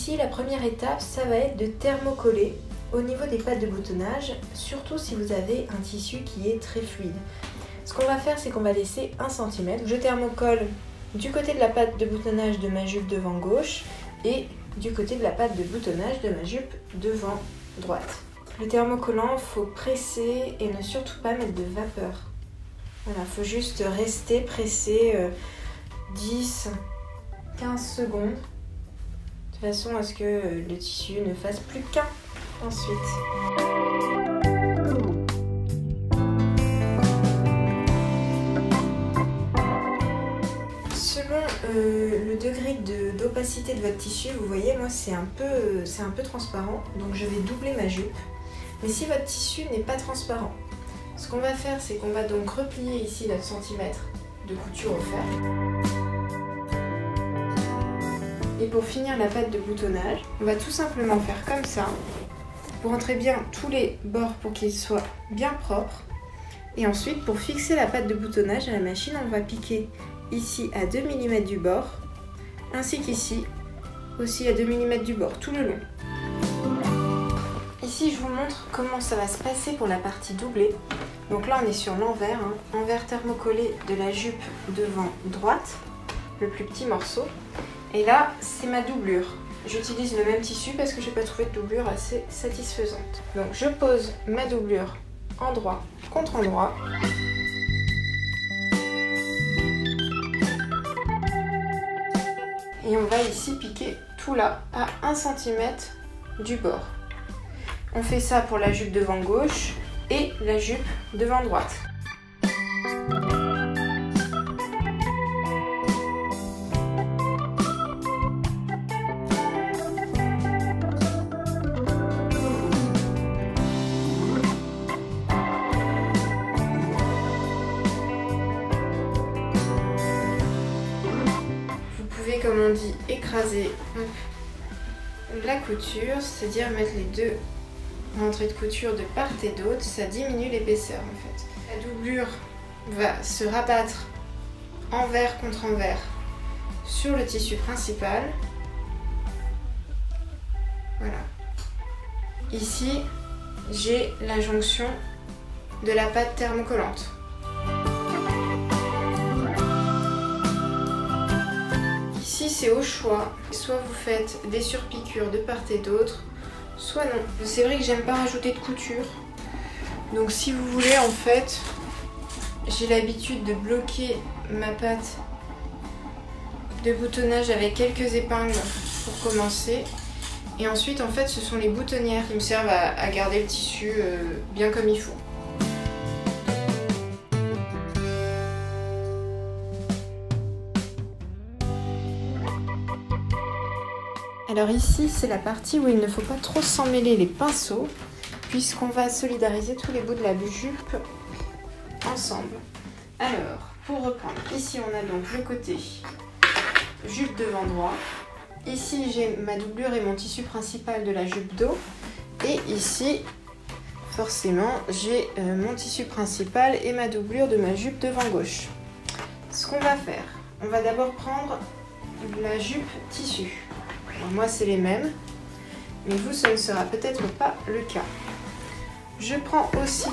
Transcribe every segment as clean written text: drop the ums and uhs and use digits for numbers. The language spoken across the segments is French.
ici, la première étape, ça va être de thermocoller au niveau des pattes de boutonnage, surtout si vous avez un tissu qui est très fluide. Ce qu'on va faire, c'est qu'on va laisser 1 cm. Je thermocolle du côté de la patte de boutonnage de ma jupe devant gauche et du côté de la patte de boutonnage de ma jupe devant droite. Le thermocollant, il faut presser et ne surtout pas mettre de vapeur. Voilà, il faut juste rester pressé 10-15 secondes de façon à ce que le tissu ne fasse plus qu'un ensuite. Selon le degré d'opacité de votre tissu, vous voyez, moi c'est un peu transparent, donc je vais doubler ma jupe. Mais si votre tissu n'est pas transparent, ce qu'on va faire, c'est qu'on va donc replier ici notre centimètre de couture au fer. Et pour finir la patte de boutonnage, on va tout simplement faire comme ça, pour rentrer bien tous les bords pour qu'ils soient bien propres. Et ensuite, pour fixer la patte de boutonnage à la machine, on va piquer ici à 2 mm du bord, ainsi qu'ici, aussi à 2 mm du bord, tout le long. Ici, je vous montre comment ça va se passer pour la partie doublée. Donc là, on est sur l'envers, envers thermocollé de la jupe devant droite, le plus petit morceau. Et là, c'est ma doublure. J'utilise le même tissu parce que je n'ai pas trouvé de doublure assez satisfaisante. Donc je pose ma doublure endroit contre endroit. Et on va ici piquer tout là à 1 cm du bord. On fait ça pour la jupe devant gauche et la jupe devant droite. Vous pouvez, comme on dit, écraser la couture, c'est-à-dire mettre les deux rentrée de couture de part et d'autre, ça diminue l'épaisseur en fait. La doublure va se rabattre envers contre envers sur le tissu principal. Voilà. Ici, j'ai la jonction de la patte thermocollante. Ici, c'est au choix. Soit vous faites des surpiqûres de part et d'autre, soit non. C'est vrai que j'aime pas rajouter de couture. Donc si vous voulez, en fait, j'ai l'habitude de bloquer ma patte de boutonnage avec quelques épingles pour commencer. Et ensuite, en fait, ce sont les boutonnières qui me servent à garder le tissu bien comme il faut. Alors ici, c'est la partie où il ne faut pas trop s'emmêler les pinceaux, puisqu'on va solidariser tous les bouts de la jupe ensemble. Alors, pour reprendre, ici on a donc le côté jupe devant droit. Ici, j'ai ma doublure et mon tissu principal de la jupe dos. Et ici, forcément, j'ai mon tissu principal et ma doublure de ma jupe devant gauche. Ce qu'on va faire, on va d'abord prendre la jupe tissu. Alors moi c'est les mêmes, mais vous ce ne sera peut-être pas le cas. Je prends aussi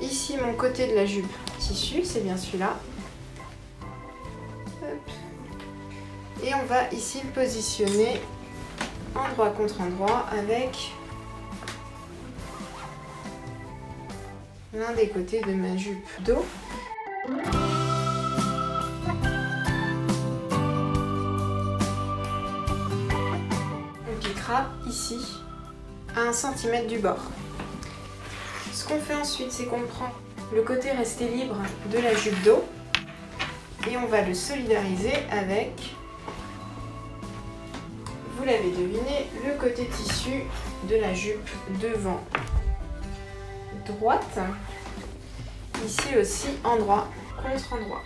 ici mon côté de la jupe tissu, c'est bien celui-là. Et on va ici le positionner endroit contre endroit avec l'un des côtés de ma jupe dos. Ici à 1 cm du bord. Ce qu'on fait ensuite, c'est qu'on prend le côté resté libre de la jupe dos et on va le solidariser avec, vous l'avez deviné, le côté tissu de la jupe devant droite. Ici aussi endroit contre endroit.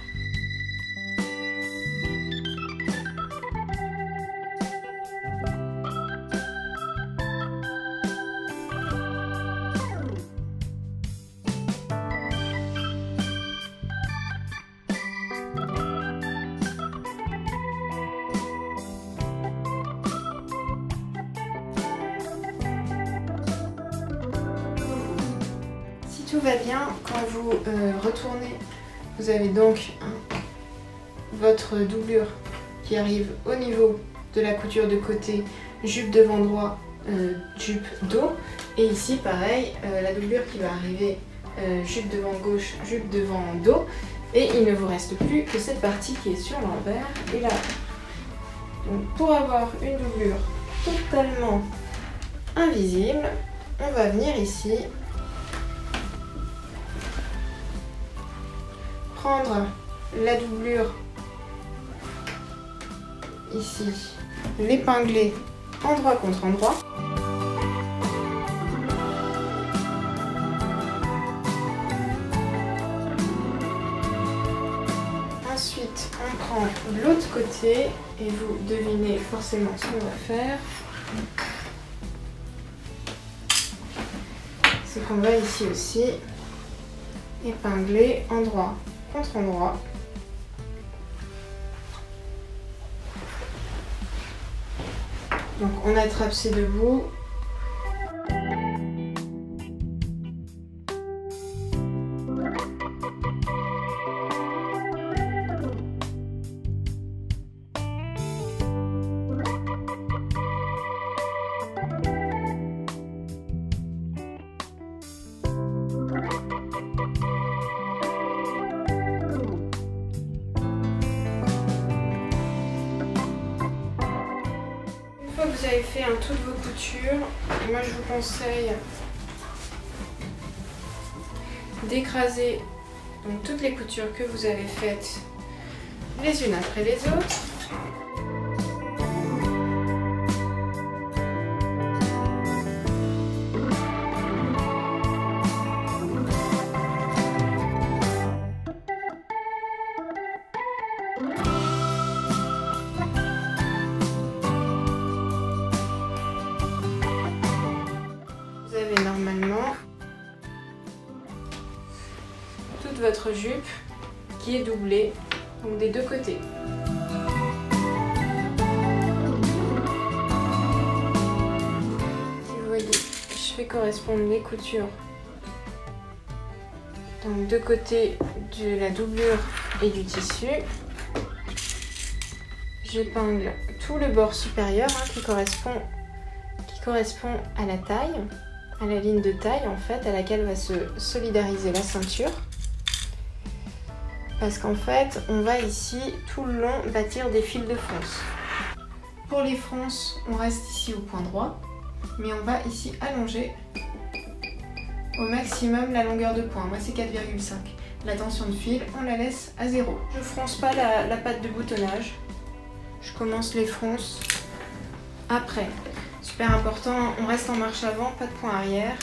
tout va bien. Quand vous retournez, vous avez donc votre doublure qui arrive au niveau de la couture de côté, jupe devant droit, jupe dos. Et ici pareil, la doublure qui va arriver jupe devant gauche, jupe devant dos. Et il ne vous reste plus que cette partie qui est sur l'envers et là. Donc pour avoir une doublure totalement invisible, on va venir ici prendre la doublure ici, l'épingler endroit contre endroit. Ensuite, on prend l'autre côté et vous devinez forcément ce qu'on va faire. C'est qu'on va ici aussi épingler endroit contre endroit. Donc on attrape ces deux bouts. Une fois que vous avez fait toutes vos coutures, moi je vous conseille d'écraser toutes les coutures que vous avez faites les unes après les autres. Normalement toute votre jupe qui est doublée, donc des deux côtés. Si vous voyez, je fais correspondre les coutures donc deux côtés de la doublure et du tissu. J'épingle tout le bord supérieur qui correspond à la taille, à la ligne de taille en fait, à laquelle va se solidariser la ceinture. Parce qu'en fait, on va ici tout le long bâtir des fils de fronce. Pour les fronces, on reste ici au point droit, mais on va ici allonger au maximum la longueur de point. Moi c'est 4,5. La tension de fil, on la laisse à 0. Je fronce pas la patte de boutonnage. Je commence les fronces après. Super important, on reste en marche avant, pas de point arrière.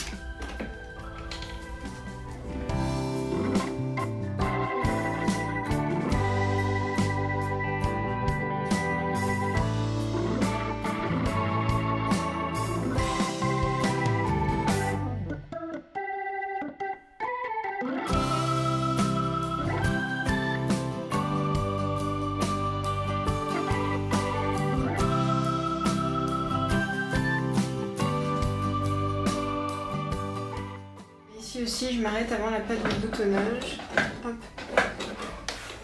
Ici aussi, je m'arrête avant la patte de boutonnage. Hop.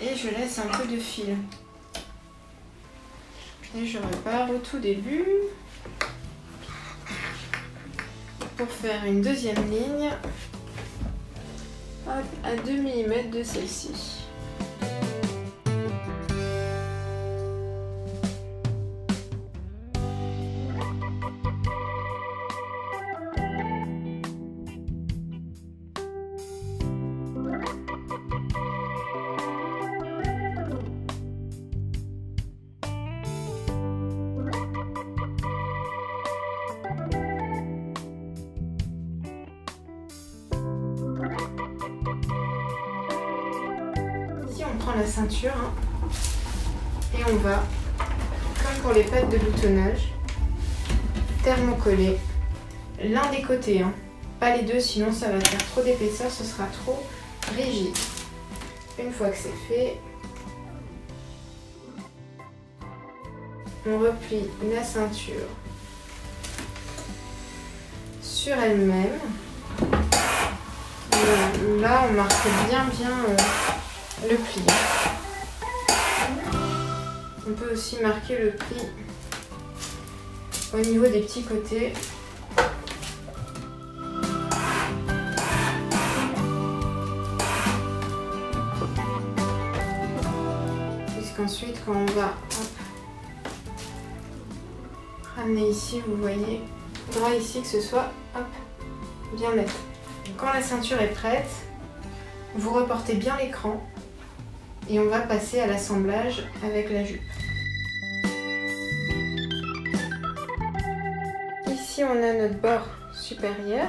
Et je laisse un peu de fil. Et je repars au tout début pour faire une deuxième ligne. Hop, à 2 mm de celle-ci. On prend la ceinture et on va, comme pour les pattes de boutonnage, thermocoller l'un des côtés, pas les deux, sinon ça va faire trop d'épaisseur, ce sera trop rigide. Une fois que c'est fait, on replie la ceinture sur elle-même. là, on marque bien le pli. On peut aussi marquer le pli au niveau des petits côtés. Puisqu'ensuite, quand on va ramener ici, vous voyez, il faudra ici que ce soit bien net. Quand la ceinture est prête, vous reportez bien l'écran et on va passer à l'assemblage avec la jupe. Ici, on a notre bord supérieur.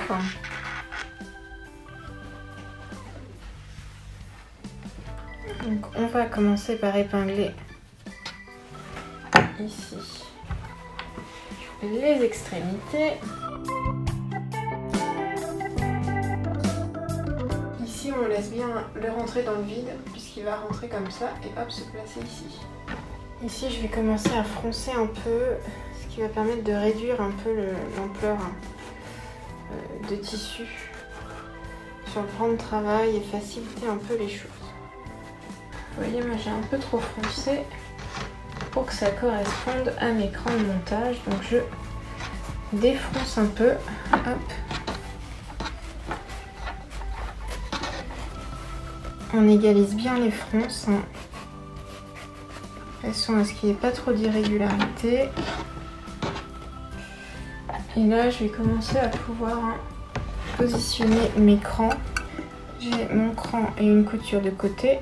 Donc, on va commencer par épingler ici les extrémités. Ici, on laisse bien le rentrer dans le vide puisqu'il va rentrer comme ça et hop, se placer ici. Ici, je vais commencer à froncer un peu, ce qui va permettre de réduire un peu l'ampleur de tissu sur le plan de travail et faciliter un peu les choses. Vous voyez, moi j'ai un peu trop froncé pour que ça corresponde à mes crans de montage. Donc je défronce un peu. Hop. On égalise bien les fronces, hein, de façon à ce qu'il n'y ait pas trop d'irrégularité. Et là, je vais commencer à pouvoir positionner mes crans. J'ai mon cran et une couture de côté.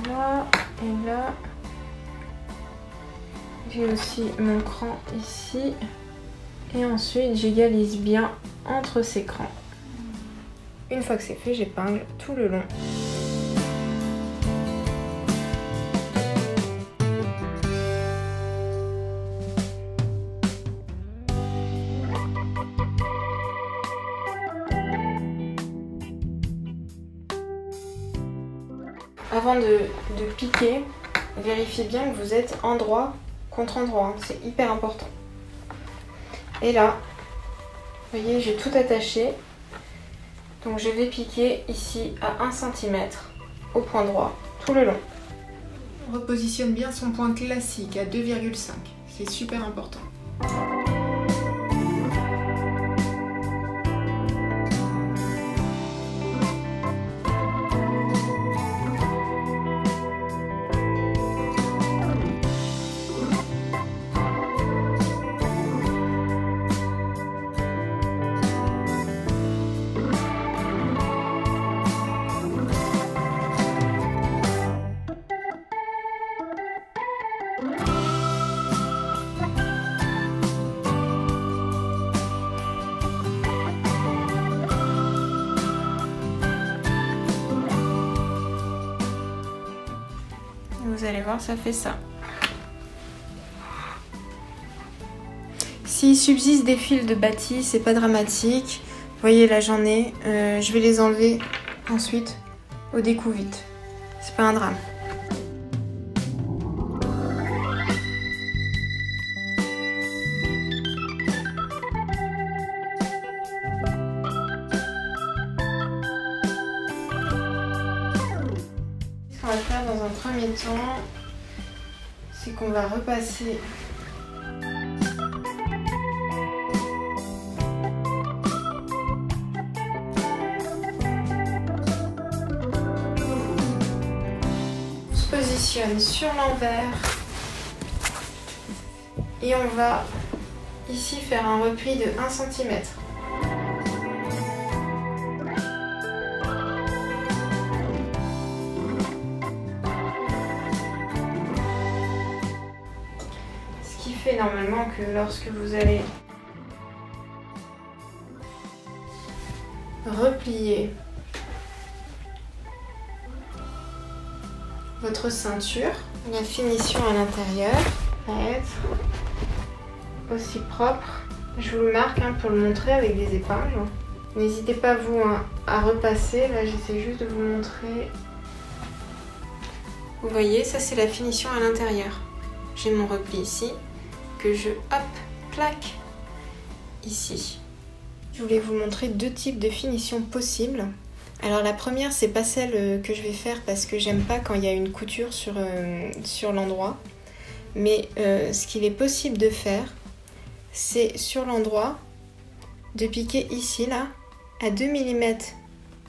Voilà, et là, j'ai aussi mon cran ici. Et ensuite, j'égalise bien entre ces crans. Une fois que c'est fait, j'épingle tout le long. Avant de piquer, vérifiez bien que vous êtes endroit contre endroit, hein, c'est hyper important. Et là, vous voyez, j'ai tout attaché. Donc je vais piquer ici à 1 cm au point droit, tout le long. On repositionne bien son point classique à 2,5, c'est super important. Vous allez voir, ça fait ça. S'il subsiste des fils de bâti, c'est pas dramatique. Vous voyez, là j'en ai. Je vais les enlever ensuite au découvite. C'est pas un drame. Ce qu'on va faire dans un premier temps, c'est qu'on va repasser sur l'envers et on va ici faire un repli de 1 cm. Ce qui fait normalement que lorsque vous allez replier votre ceinture, la finition à l'intérieur va être aussi propre. Je vous le marque pour le montrer avec des épingles. N'hésitez pas vous à repasser. Là j'essaie juste de vous montrer. Vous voyez, ça c'est la finition à l'intérieur. J'ai mon repli ici que je plaque ici. Je voulais vous montrer deux types de finitions possibles. Alors la première, c'est pas celle que je vais faire parce que j'aime pas quand il y a une couture sur l'endroit. Mais ce qu'il est possible de faire, c'est sur l'endroit de piquer ici, là, à 2 mm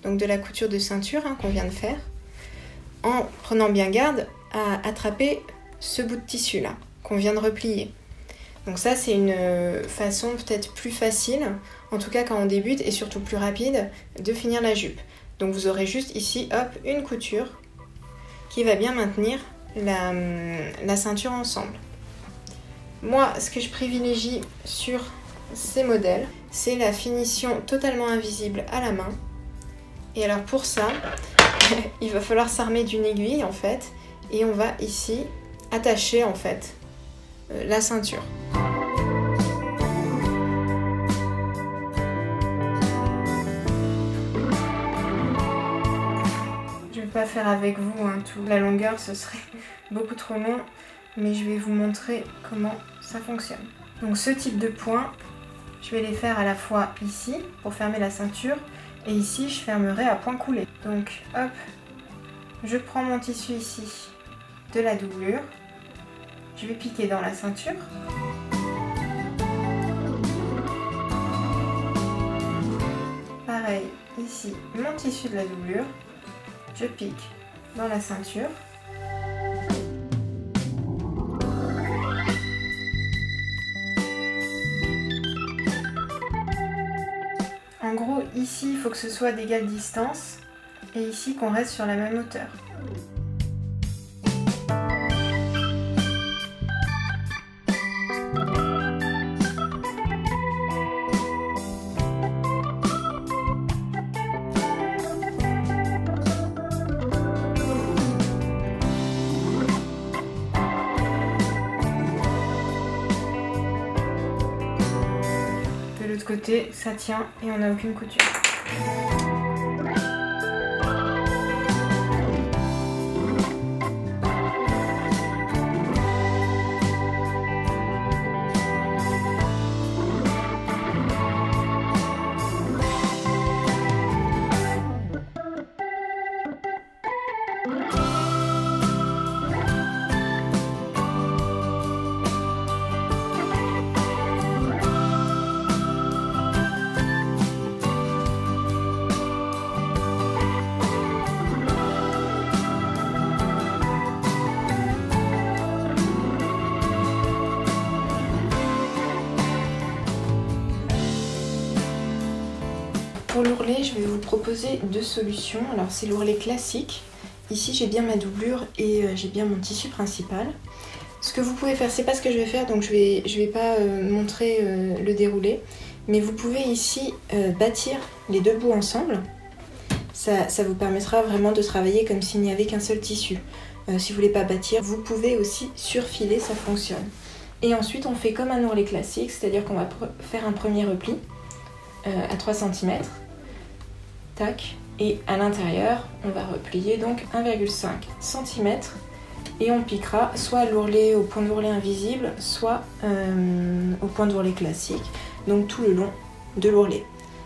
donc de la couture de ceinture qu'on vient de faire, en prenant bien garde à attraper ce bout de tissu là qu'on vient de replier. Donc ça, c'est une façon peut-être plus facile, en tout cas quand on débute, et surtout plus rapide, de finir la jupe. Donc vous aurez juste ici, hop, une couture qui va bien maintenir la ceinture ensemble. Moi, ce que je privilégie sur ces modèles, c'est la finition totalement invisible à la main. Et alors pour ça, il va falloir s'armer d'une aiguille en fait, et on va ici attacher en fait la ceinture. Je ne vais pas faire avec vous toute la longueur, ce serait beaucoup trop long, mais je vais vous montrer comment ça fonctionne. Donc ce type de points, je vais les faire à la fois ici pour fermer la ceinture, et ici je fermerai à point coulé. Donc hop, je prends mon tissu ici de la doublure, je vais piquer dans la ceinture. Pareil, ici mon tissu de la doublure, je pique dans la ceinture. En gros, ici, il faut que ce soit d'égale distance et ici qu'on reste sur la même hauteur. De l'autre côté, ça tient et on n'a aucune couture. Pour l'ourlet, je vais vous proposer deux solutions. Alors c'est l'ourlet classique. Ici j'ai bien ma doublure et j'ai bien mon tissu principal. Ce que vous pouvez faire, c'est pas ce que je vais faire, donc je vais pas montrer le déroulé. Mais vous pouvez ici bâtir les deux bouts ensemble. Ça vous permettra vraiment de travailler comme s'il n'y avait qu'un seul tissu. Si vous voulez pas bâtir, vous pouvez aussi surfiler, ça fonctionne. Et ensuite on fait comme un ourlet classique, c'est-à-dire qu'on va faire un premier repli à 3 cm. Tac. Et à l'intérieur, on va replier donc 1,5 cm et on piquera soit l'ourlet au point d'ourlet invisible, soit au point d'ourlet classique, donc tout le long de l'ourlet.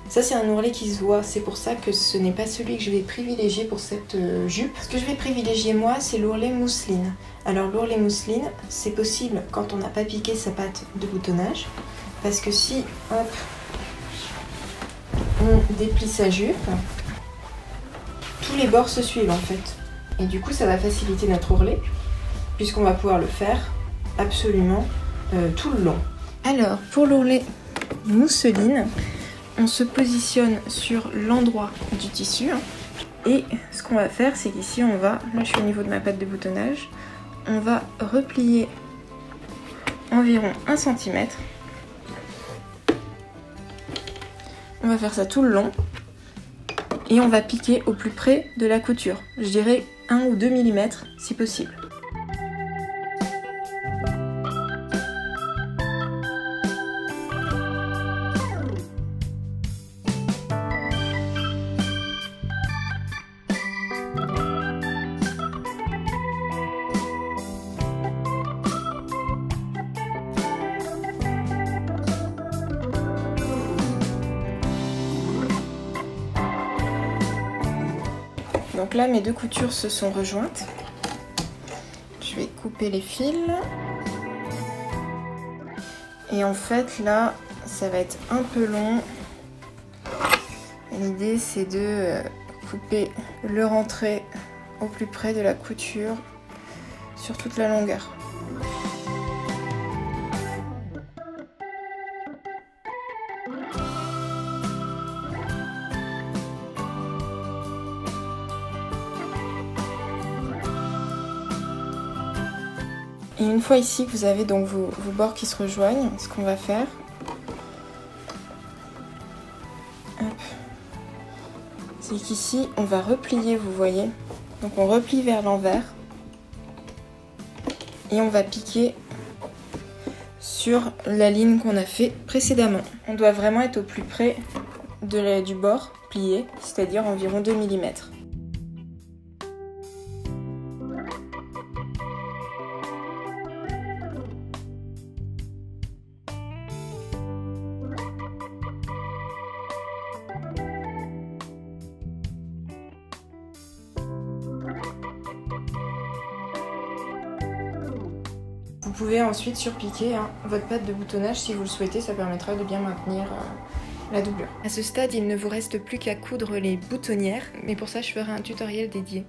Ça c'est un ourlet qui se voit, c'est pour ça que ce n'est pas celui que je vais privilégier pour cette jupe. Ce que je vais privilégier moi, c'est l'ourlet mousseline. Alors l'ourlet mousseline, c'est possible quand on n'a pas piqué sa patte de boutonnage, parce que si, hop, on déplie sa jupe, tous les bords se suivent en fait. Et du coup ça va faciliter notre ourlet, puisqu'on va pouvoir le faire absolument tout le long. Alors pour l'ourlet mousseline, on se positionne sur l'endroit du tissu. Et ce qu'on va faire, c'est qu'ici on va, là je suis au niveau de ma patte de boutonnage, on va replier environ 1 cm. On va faire ça tout le long et on va piquer au plus près de la couture. Je dirais 1 ou 2 mm si possible. donc là mes deux coutures se sont rejointes. Je vais couper les fils. Et en fait là, ça va être un peu long. L'idée c'est de couper le rentré au plus près de la couture sur toute la longueur. Et une fois ici que vous avez donc vos bords qui se rejoignent, ce qu'on va faire, c'est qu'ici on va replier, vous voyez, donc on replie vers l'envers et on va piquer sur la ligne qu'on a fait précédemment. On doit vraiment être au plus près du bord plié, c'est-à-dire environ 2 mm. Vous pouvez ensuite surpiquer votre patte de boutonnage si vous le souhaitez, ça permettra de bien maintenir la doublure. À ce stade, il ne vous reste plus qu'à coudre les boutonnières, mais pour ça je ferai un tutoriel dédié.